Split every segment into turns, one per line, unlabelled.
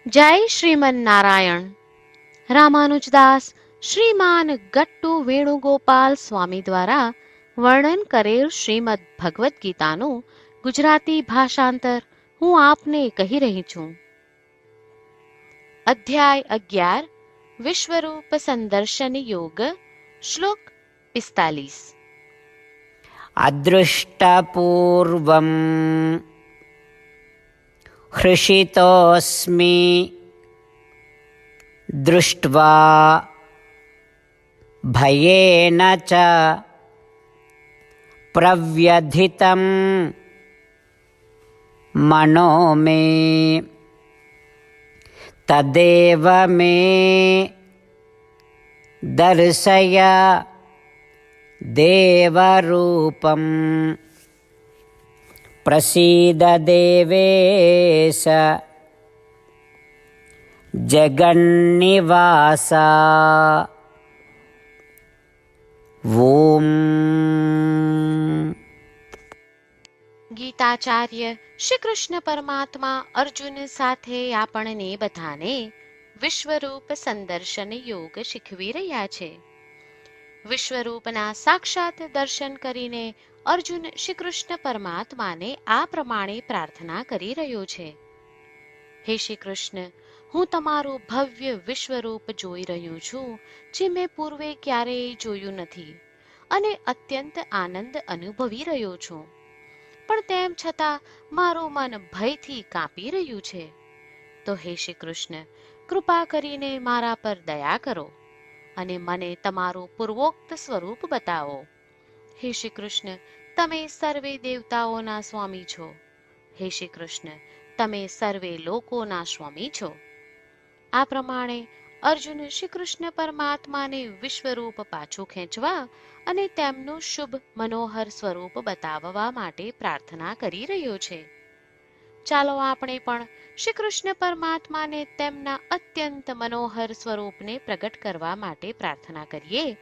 જય શ્રીમન નારાયણ. રામાનુજદાસ શ્રીમાન ગટ્ટુ વેણુગોપાલ સ્વામી દ્વારા વર્ણન કરેલ શ્રીમદ ભગવદ્ ગીતાનું ગુજરાતી ભાષાંતર હું આપને કહી રહી છું. અધ્યાય 11 વિશ્વરૂપ સંદર્શન યોગ, શ્લોક 45.
અદૃષ્ટપૂર્વં હૃષિતોસ્મિ દૃષ્ટ્વા ભયેન ચ પ્રવ્યથિતં મનો મે તદેવ મે દર્શય દેવરૂપં પ્રસીદ દેવેશ જગન્નિવાસા. ઓમ.
ગીતાચાર્ય શ્રી કૃષ્ણ પરમાત્મા અર્જુન સાથે આપણને બધાને વિશ્વરૂપ સંદર્શન યોગ શીખવી રહ્યા છે. વિશ્વરૂપના સાક્ષાત દર્શન કરીને અર્જુન શ્રી કૃષ્ણ પરમાત્માને આ પ્રમાણે પ્રાર્થના કરી રહ્યો છે. હે શ્રી કૃષ્ણ, હું તમારું ભવ્ય વિશ્વરૂપ જોઈ રહ્યો છું, જે મેં પૂર્વે ક્યારેય જોયું નથી, અને અત્યંત આનંદ અનુભવી રહ્યો છું. પણ તેમ છતાં મારું મન ભયથી કાંપી રહ્યું છે. તો હે શ્રી કૃષ્ણ, કૃપા કરીને મારા પર દયા કરો અને મને તમારું પૂર્વોક્ત સ્વરૂપ બતાવો. હે શ્રી કૃષ્ણ, તમે સર્વે દેવતાઓના સ્વામી છો. હે શ્રી કૃષ્ણ, તમે સર્વે લોકોના સ્વામી છો. આ પ્રમાણે અર્જુન શ્રી કૃષ્ણ પરમાત્માને વિશ્વરૂપ પાછું ખેંચવા અને તેમનું શુભ મનોહર સ્વરૂપ બતાવવા માટે પ્રાર્થના કરી રહ્યો છે. ચાલો આપણે પણ શ્રી કૃષ્ણ પરમાત્માને તેમના અત્યંત મનોહર સ્વરૂપને પ્રગટ કરવા માટે પ્રાર્થના કરીએ,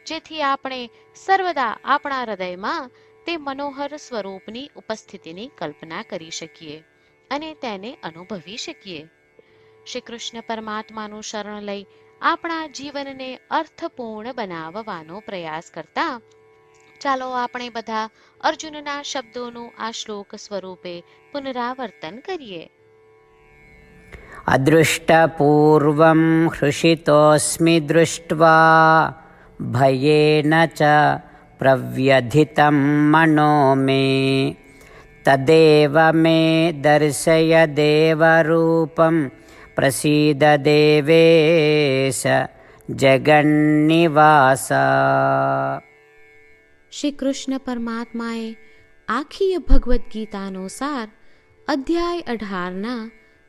જેથી આપણે સર્વદા આપણા હૃદયમાં તે મનોહર સ્વરૂપની ઉપસ્થિતિની કલ્પના કરી શકીએ અને તેને અનુભવી શકીએ. શ્રી કૃષ્ણ પરમાત્માનું શરણ લઈ આપણા જીવનને અર્થપૂર્ણ બનાવવાનો પ્રયાસ કરતા ચાલો આપણે બધા અર્જુનના શબ્દોનું આ શ્લોક સ્વરૂપે પુનરાવર્તન કરીએ.
અદૃષ્ટપૂર્વં હૃષિતોસ્મિ દૃષ્ટ્વા ભયેન ચ પ્રવ્યથિતં મનો મે તદેવ મે દર્શય દેવરૂપં પ્રસીદ દેવેશ જગન્નિવાસા.
શ્રી કૃષ્ણ પરમાત્માએ આખી ભગવદ્ ગીતાનો સાર અધ્યાય 18ના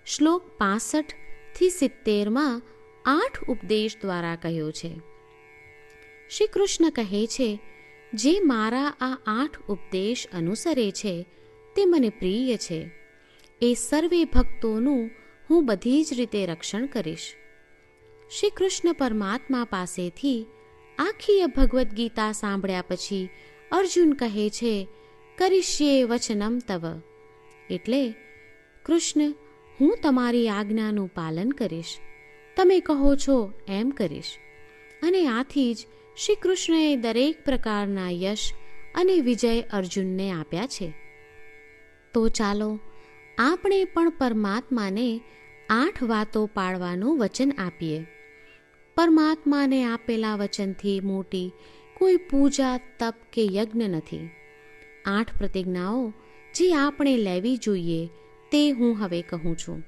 શ્લોક 65 થી 70માં 8 ઉપદેશ દ્વારા કહ્યો છે. શ્રી કૃષ્ણ કહે છે, જે મારા આ 8 ઉપદેશ અનુસરે છે તે મને પ્રિય છે. એ સર્વે ભક્તોનું હું બધી જ રીતે રક્ષણ કરીશ. શ્રી કૃષ્ણ પરમાત્મા પાસેથી આખી ભગવદ્ ગીતા સાંભળ્યા પછી અર્જુન કહે છે, કરીશ્યે વચનમ તવ, એટલે કૃષ્ણ, હું તમારી આજ્ઞાનું પાલન કરીશ, તમે કહો છો એમ કરીશ. અને આથી જ શ્રી કૃષ્ણએ દરેક પ્રકારના યશ અને વિજય અર્જુનને આપ્યા છે. તો ચાલો આપણે પણ પરમાત્માને 8 વાતો પાળવાનું વચન આપીએ. પરમાત્માને આપેલા વચનથી મોટી કોઈ પૂજા, તપ કે યજ્ઞ નથી. 8 પ્રતિજ્ઞાઓ જે આપણે લેવી જોઈએ તે હું હવે કહું છું.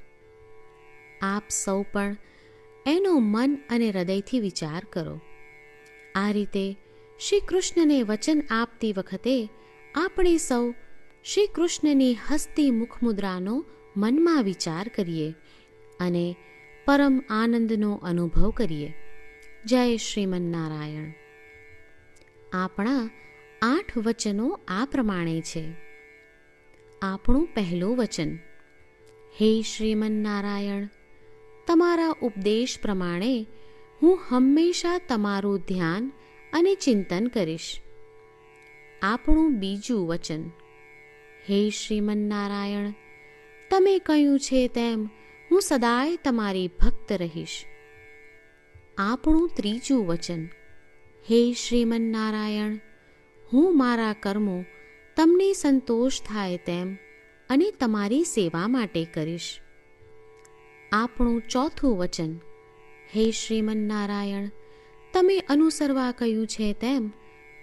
આપ સૌ પણ એનો મન અને હૃદયથી વિચાર કરો. આ રીતે શ્રી કૃષ્ણને વચન આપતી વખતે આપણે સૌ શ્રી કૃષ્ણની હસતી મુખમુદ્રાનો મનમાં વિચાર કરીએ અને પરમ આનંદનો અનુભવ કરીએ. જય શ્રીમન નારાયણ. આપણા 8 વચનો આ પ્રમાણે છે. આપણું પહેલું વચન, હે શ્રીમન નારાયણ, તમારા ઉપદેશ પ્રમાણે હું હંમેશા તમારું ધ્યાન અને ચિંતન કરીશ. આપણું બીજું વચન, હે શ્રીમન નારાયણ, તમે કહ્યું છે તેમ હું સદાય તમારી ભક્ત રહીશ. આપણું ત્રીજું વચન. હે શ્રીમન્નારાયણ, હું મારા કર્મો તમને સંતોષ થાય તેમ અને તમારી સેવા માટે કરીશ. આપણું ચોથું વચન. હે શ્રીમન્નારાયણ, તમે અનુસરવા કહ્યું છે તેમ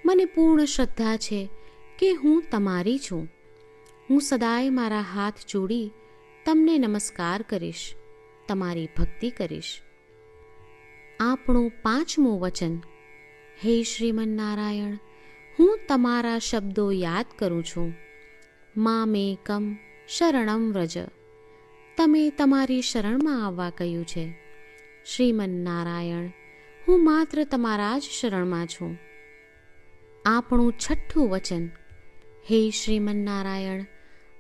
મને પૂર્ણ શ્રદ્ધા છે કે હું તમારી છું. હું સદાય મારા હાથ જોડી તમને નમસ્કાર કરીશ, તમારી ભક્તિ કરીશ. આપણું પાંચમું વચન. હે શ્રીમન્નારાયણ, હું તમારા શબ્દો યાદ કરું છું. મામેકમ શરણમ વ્રજ. તમે તમારી શરણમાં આવવા કહ્યું છે. શ્રીમન્નારાયણ, હું માત્ર તમારા જ શરણમાં છું. આપણું છઠ્ઠું વચન. હે શ્રીમન્નારાયણ,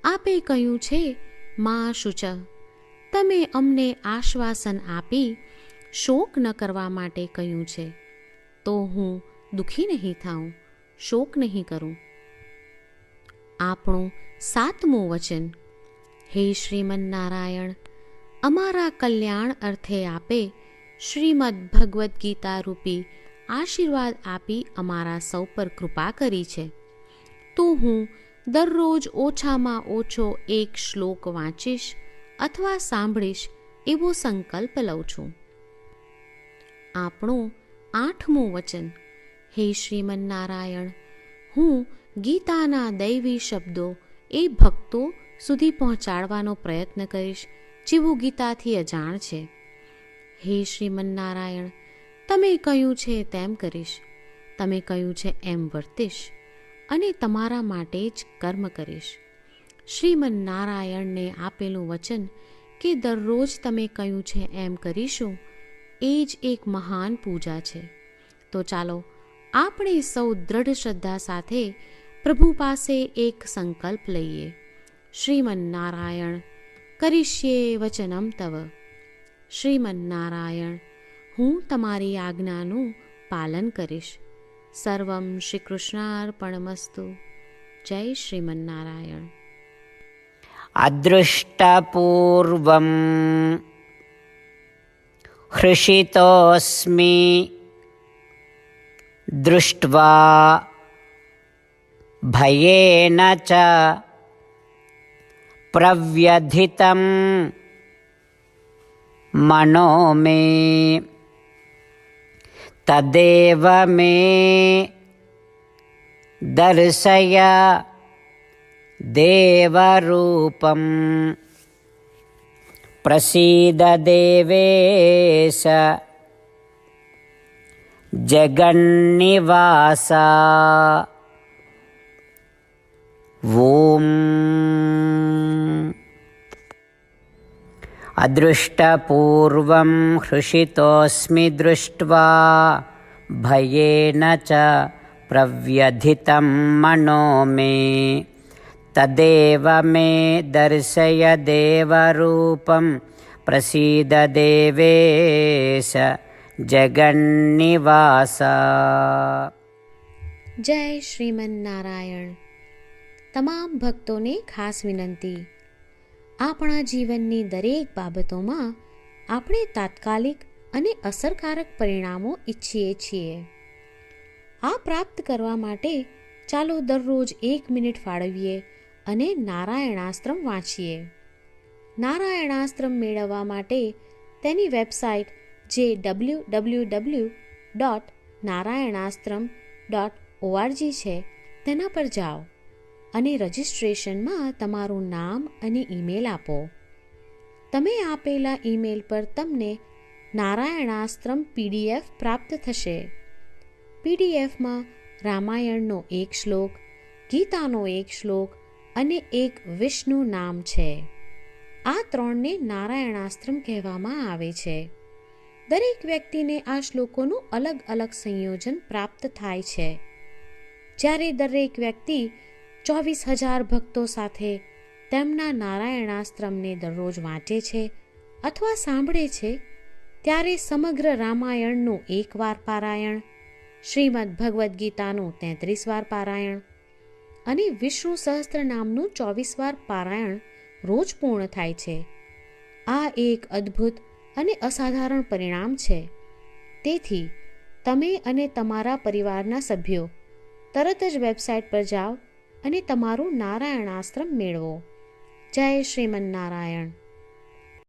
આપે કહ્યું છે મા શુચ. તમે અમને આશ્વાસન આપી શોક ન કરવા માટે કહ્યું છે, તો હું દુઃખી નહીં થાઉં, શોક નહીં કરું. આપણું સાતમું વચન. હે શ્રીમન્નારાયણ, અમારા કલ્યાણ અર્થે આપે શ્રીમદ્ ભગવદ્ ગીતા રૂપી આશીર્વાદ આપી અમારા સૌ પર કૃપા કરી છે, તો હું દરરોજ ઓછામાં ઓછો એક શ્લોક વાંચીશ અથવા સાંભળીશ એવો સંકલ્પ લઉં છું. આપણું આઠમું વચન. હે શ્રીમન્નારાયણ, હું ગીતાના દૈવી શબ્દો એ ભક્તો સુધી પહોંચાડવાનો પ્રયત્ન કરીશ જેઓ ગીતાથી અજાણ છે. હે શ્રીમન્નારાયણ, તમે કહ્યું છે તેમ કરીશ, તમે કહ્યું છે એમ વર્તીશ અને તમારા માટે જ કર્મ કરીશ. શ્રીમન્નારાયણને આપેલું વચન કે દરરોજ તમે કહ્યું છે એમ કરીશું, એ જ એક મહાન પૂજા છે. તો ચાલો આપણે સૌ દ્રઢ શ્રદ્ધા સાથે પ્રભુ પાસે એક સંકલ્પ લઈએ. શ્રીમન્નારાયણ, કરીશ્યે વચનમ તવ. શ્રીમન્નારાયણ, હું તમારી આજ્ઞાનું પાલન કરીશ. સર્વમ શ્રી કૃષ્ણાર્પણમસ્તુ. જય શ્રીમન્નારાયણ.
અદૃષ્ટપૂર્વમ હૃષિતોસ્મિ દૃષ્ટ્વા ભયેન ચ પ્રવ્યધિતં મનો મે તદેવ મે દર્શય દેવરૂપં પ્રસીદ દેવેશ જગન્નિવાસા. ઓમ. અદૃષ્ટપૂર્વં હૃષિતોસ્મિ દૃષ્ટ્વા ભયેન ચ પ્રવ્યધિતં મનો મે તદેવ મે દર્શય દેવરૂપં પ્રસીદ દેવેશ જગન્નિવાસા.
જય શ્રીમન્નારાયણ. તમામ ભક્તોને ખાસ વિનંતી. આપણા જીવનની દરેક બાબતોમાં આપણે તાત્કાલિક અને અસરકારક પરિણામો ઈચ્છીએ છીએ. આ પ્રાપ્ત કરવા માટે ચાલો દરરોજ 1 મિનિટ ફાળવીએ અને નારાયણાસ્ત્રમ વાંચીએ. નારાયણાસ્ત્રમ મેળવવા માટે તેની વેબસાઇટ જે www.narayanaastram.org છે તેના પર જાઓ અને રજિસ્ટ્રેશનમાં તમારું નામ અને ઈમેલ આપો. તમે આપેલા ઈમેલ પર તમને નારાયણાસ્ત્રમ PDF પ્રાપ્ત થશે. PDFમાં રામાયણનો 1 શ્લોક, ગીતાનો 1 શ્લોક અને એક વિષ્ણુ નામ છે. આ 3ને નારાયણાસ્ત્રમ કહેવામાં આવે છે. દરેક વ્યક્તિને આ શ્લોકોનું અલગ અલગ સંયોજન પ્રાપ્ત થાય છે. જ્યારે દરેક વ્યક્તિ 24,000 ભક્તો સાથે તેમના નારાયણાસ્ત્રમને દરરોજ વાંચે છે અથવા સાંભળે છે, ત્યારે સમગ્ર રામાયણનું 1 વાર પારાયણ, શ્રીમદ્ ભગવદ્ ગીતાનું 33 વાર પારાયણ અને વિષ્ણુ સહસ્ત્ર નામનું 24 વાર પારાયણ રોજ પૂર્ણ થાય છે. આ એક અદ્ભુત અને અસાધારણ પરિણામ છે. તેથી તમે અને તમારા પરિવારના સભ્યો તરત જ વેબસાઇટ પર જાઓ અને તમારું નારાયણાસ્ત્ર મેળવો. જય શ્રીમન્નારાયણ.